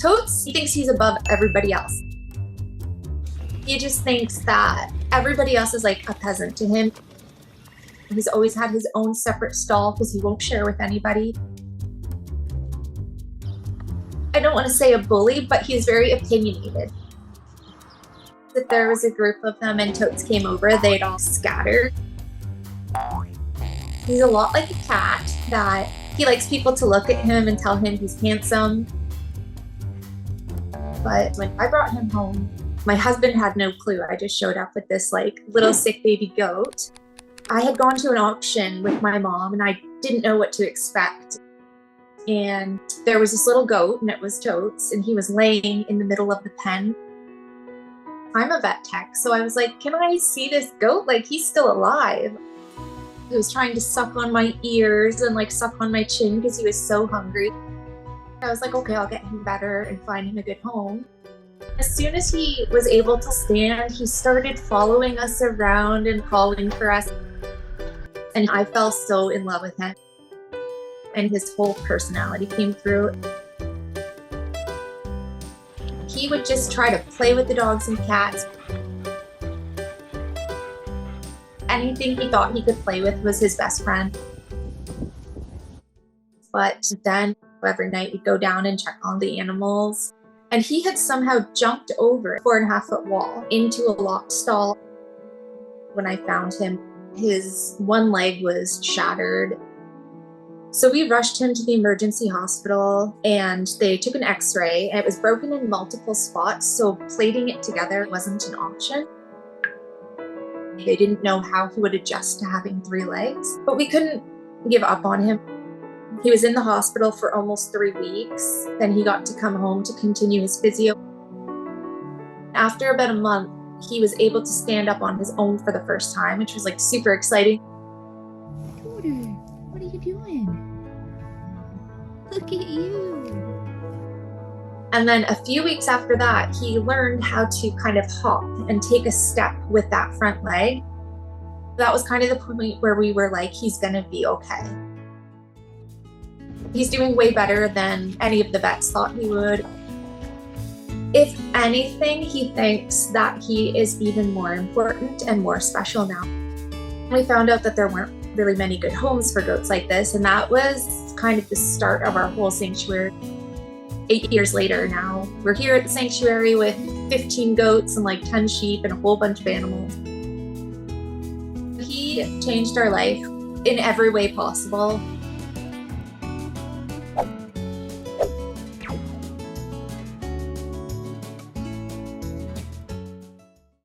Totes, he thinks he's above everybody else. He just thinks that everybody else is like a peasant to him. He's always had his own separate stall because he won't share with anybody. I don't want to say a bully, but he's very opinionated. If there was a group of them and Totes came over, they'd all scatter. He's a lot like a cat, that he likes people to look at him and tell him he's handsome. But when I brought him home, my husband had no clue. I just showed up with this like little sick baby goat. I had gone to an auction with my mom and I didn't know what to expect. And there was this little goat and it was Totes, and he was laying in the middle of the pen. I'm a vet tech, so I was like, can I see this goat? Like, he's still alive. He was trying to suck on my ears and like suck on my chin because he was so hungry. I was like, okay, I'll get him better and find him a good home. As soon as he was able to stand, he started following us around and calling for us. And I fell so in love with him. And his whole personality came through. He would just try to play with the dogs and cats. Anything he thought he could play with was his best friend. But then every night we'd go down and check on the animals. And he had somehow jumped over a 4.5-foot wall into a locked stall. When I found him, his one leg was shattered. So we rushed him to the emergency hospital and they took an x-ray. It was broken in multiple spots, so plating it together wasn't an option. They didn't know how he would adjust to having 3 legs, but we couldn't give up on him. He was in the hospital for almost 3 weeks. Then he got to come home to continue his physio. After about a month, he was able to stand up on his own for the first time, which was like super exciting. What are you doing? Look at you. And then a few weeks after that, he learned how to kind of hop and take a step with that front leg. That was kind of the point where we were like, he's gonna be okay. He's doing way better than any of the vets thought he would. If anything, he thinks that he is even more important and more special now. We found out that there weren't really many good homes for goats like this, and that was kind of the start of our whole sanctuary. 8 years later now, we're here at the sanctuary with 15 goats and like 10 sheep and a whole bunch of animals. He changed our life in every way possible.